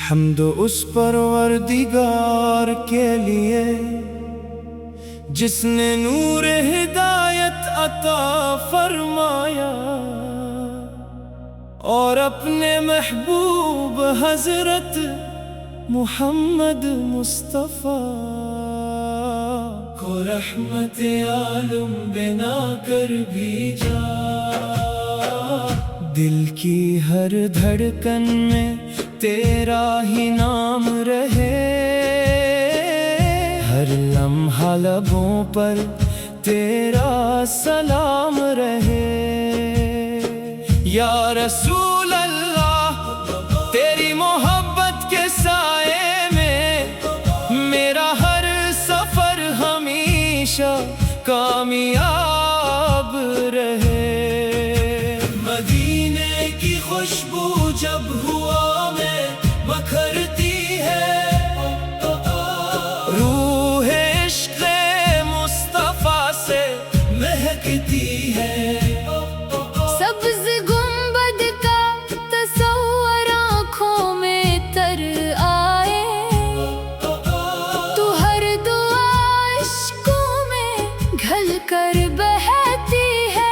حمد اس پروردگار کے لیے جس نے نور ہدایت عطا فرمایا اور اپنے محبوب حضرت محمد مصطفیٰ کو رحمت عالم بنا کر بھیجا۔ دل کی ہر دھڑکن میں تیرا ہی نام رہے، ہر لمحہ لبوں پر تیرا سلام رہے۔ یا رسول اللہ تیری محبت کے سائے میں میرا ہر سفر ہمیشہ کامیاب رہے۔ مدینے کی خوشبو جب ہوا میں بکھرتی ہے، روح عشق مصطفیٰ سے مہکتی ہے۔ سبز گنبد کا تصور آنکھوں میں تر آئے، تو ہر دعا عشقوں میں گھل کر بہتی ہے۔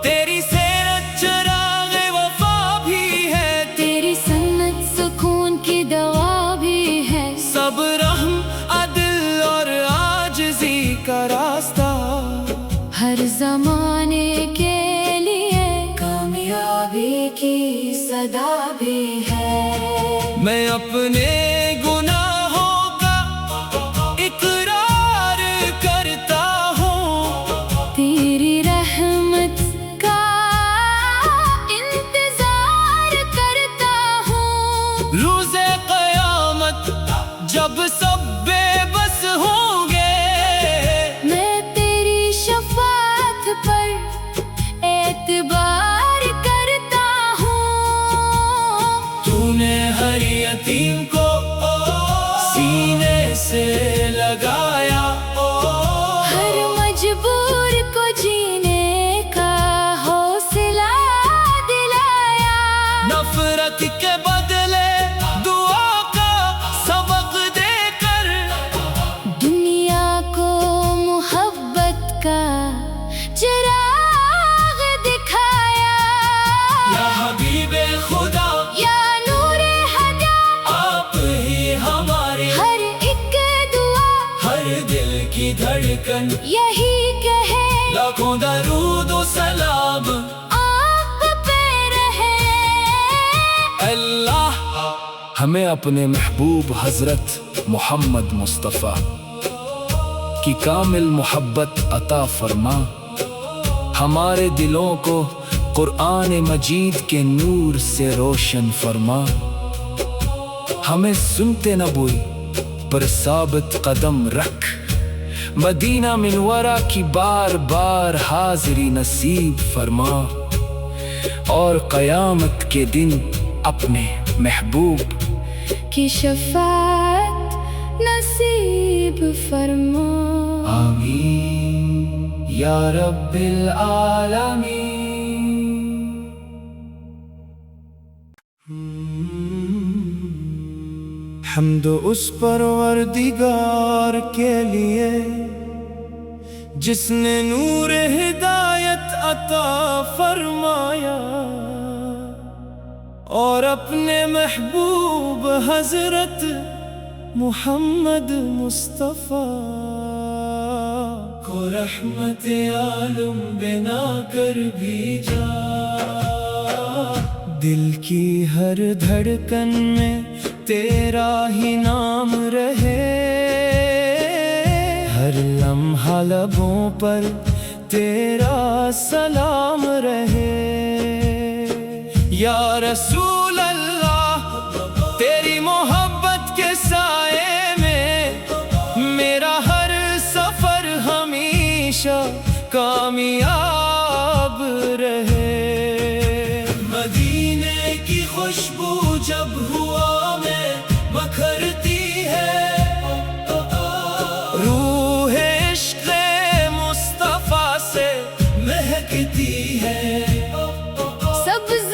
تیری سیرت چراغ وفا بھی ہے، تیری سنت سکون کی دوا بھی ہے۔ سب رحم عدل اور عاجزی کا راستہ، ہر زمانے کے لیے کامیابی کی صدا بھی ہے۔ میں اپنے گناہوں کا اقرار کرتا ہوں، تیری رحمت کا انتظار کرتا ہوں۔ روز قیامت جب سب بے بس ہوں گے، میں تیری شفاعت پر اعتبار کرتا ہوں۔ تو نے ہر یتیم کو سینے سے لگایا، ہر مجبور کو جینے کا حوصلہ دلایا۔ نفرت کے بدلے دعا کا سبق دے کر دنیا کو محبت کا چراغ دکھایا۔ یا حبیب خدا یا نور ہدایت، آپ ہی ہمارے ہر ایک دعا ہر دل کی دھڑکن، یہی کہے لاکھوں درود و سلام آپ پہ رہے۔ اللہ ہمیں اپنے محبوب حضرت محمد مصطفیٰ کی کامل محبت عطا فرما، ہمارے دلوں کو قرآن مجید کے نور سے روشن فرما، ہمیں سنتے نہ بوئی پر ثابت قدم رکھ، مدینہ منورہ کی بار بار حاضری نصیب فرما، اور قیامت کے دن اپنے محبوب کی شفاعت نصیب فرما۔ آمین یا رب العالمین۔ حمد اس پروردگار کے لیے جس نے نور ہدایت عطا فرمایا اور اپنے محبوب حضرت محمد مصطفیٰ کو رحمت عالم بنا کر بھیجا۔ دل کی ہر دھڑکن میں تیرا ہی نام رہے، ہر لمحہ لبوں پر تیرا سلام رہے۔ یا رسول اللہ تیری محبت کے سائے میں میرا ہر سفر ہمیشہ کامیاب رہے۔ مدینے کی خوشبو جب ہوا میں بکھرتی ہے، روح عشق مصطفیٰ سے مہکتی ہے۔ سبز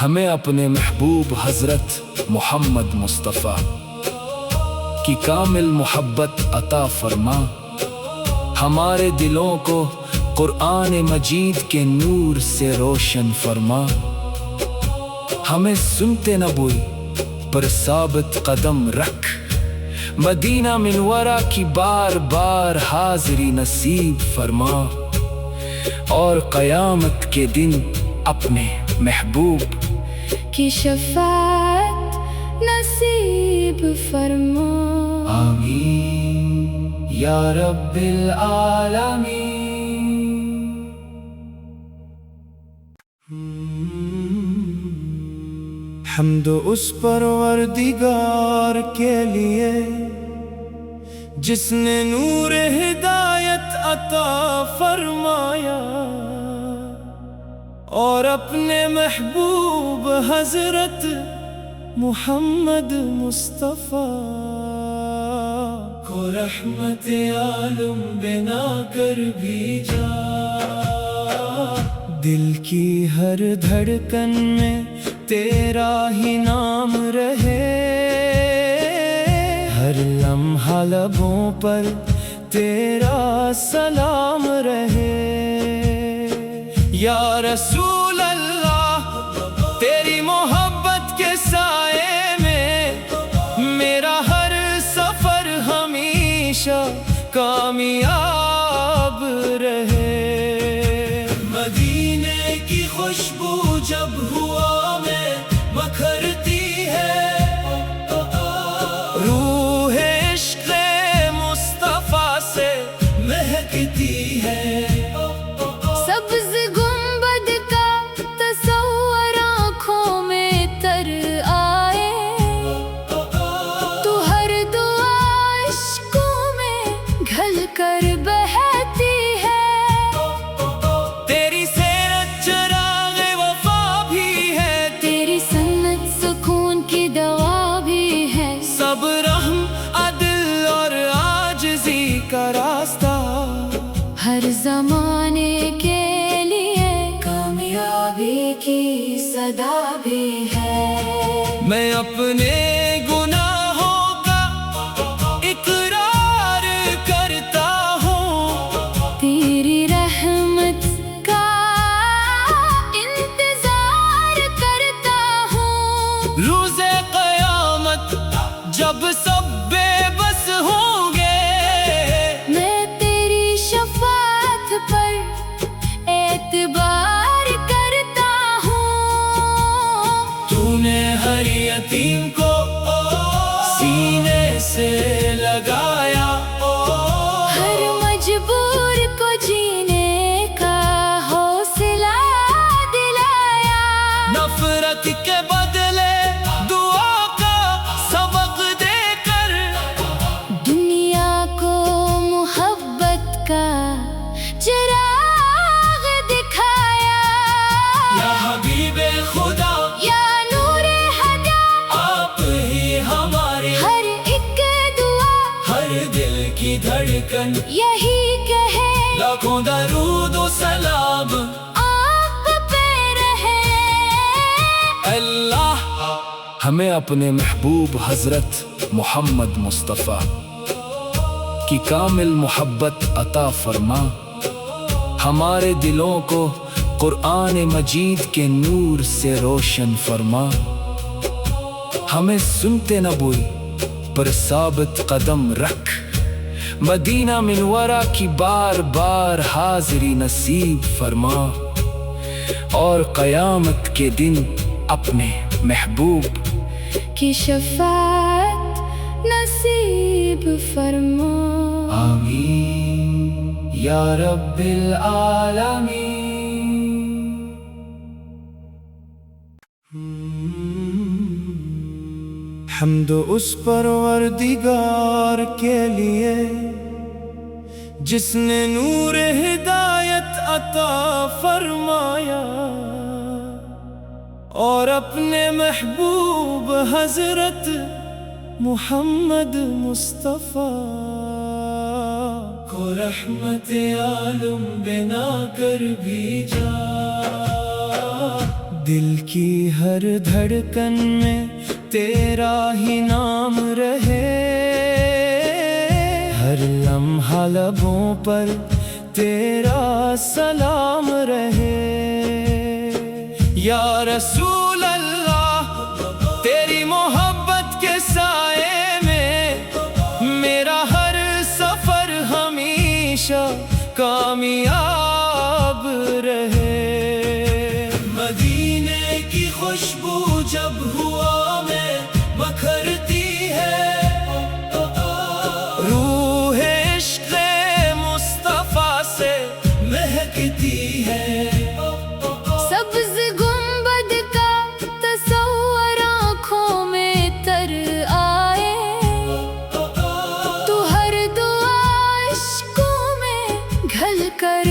ہمیں اپنے محبوب حضرت محمد مصطفیٰ کی کامل محبت عطا فرما، ہمارے دلوں کو قرآن مجید کے نور سے روشن فرما، ہمیں سنتے نہ بوئی پر ثابت قدم رکھ، مدینہ منورہ کی بار بار حاضری نصیب فرما، اور قیامت کے دن اپنے محبوب کی شفاعت نصیب فرما، آمین یا رب العالمین۔ حمد اس پروردگار کے لیے جس نے نور ہدایت عطا فرمایا، اور اپنے محبوب حضرت محمد مصطفیٰ کو رحمت عالم بنا کر بھیجا، دل کی ہر دھڑکن میں تیرا ہی نام رہے، ہر لمحہ لبوں پر تیرا سلام رہے، یا رسول اللہ تیری محبت کے سائے میں میرا ہر سفر ہمیشہ کامیاب رہے، مدینے کی خوشبو جب ہوا میں مکھرتی ہے، روح عشق مصطفیٰ سے مہکتی ہے، سبز گنبد کا تصور آنکھوں میں تر آئے، تو ہر دعا عشقوں میں گھل کر بہتی ہے، تیری سیرت چراغ وفا بھی ہے، تیری سنت سکون کی دوا بھی ہے، سب رحم عدل اور عاجزی کا راستہ، ہر زمانے کے لیے کامیابی کی صدا بھی ہے، میں اپنے گناہوں کا اقرار کرتا ہوں، تیری رحمت کا انتظار کرتا ہوں، روز قیامت جب سب بے بس ہوں گے، میں تیری شفاعت پر اعتبار کرتا ہوں، تو نے ہر یتیم کو سینے سے لگایا، ہر مجبور کو جینے کا حوصلہ دلایا، نفرت کے بدلے دعا کا سبق دے کر، دنیا کو محبت کا چراغ دکھایا، یا حبیب خدا یا نور ہدایت، آپ ہی ہمارے ہر ایک دعا ہر دل کی دھڑکن، یہی کہے لاکھوں درود و سلام، آپ پہ رہے، اللہ ہمیں اپنے محبوب حضرت محمد مصطفیٰ کی کامل محبت عطا فرما، ہمارے دلوں کو قرآن مجید کے نور سے روشن فرما، ہمیں سنتے نہ بوئی پر ثابت قدم رکھ، مدینہ منورہ کی بار بار حاضری نصیب فرما، اور قیامت کے دن اپنے محبوب کی شفاعت نصیب فرما، آمین یا رب العالمین۔ حمد اس پروردگار کے لیے جس نے نور ہدایت عطا فرمایا، اور اپنے محبوب حضرت محمد مصطفیٰ کو رحمت عالم بنا کر بھیجا، دل کی ہر دھڑکن میں تیرا ہی نام رہے، ہر لمحہ لبوں پر تیرا سلام رہے۔ یا رسول اللہ تیری محبت کے سائے میں میرا ہر سفر ہمیشہ کامیاب رہے۔ مدینے کی خوشبو جب ہوا میں بکھرتی ہے، روح عشق مصطفیٰ سے مہکتی ہے۔ سبز گنبد کا تصور آنکھوں میں تر آئے، تو ہر دعا عشقوں میں گھل کر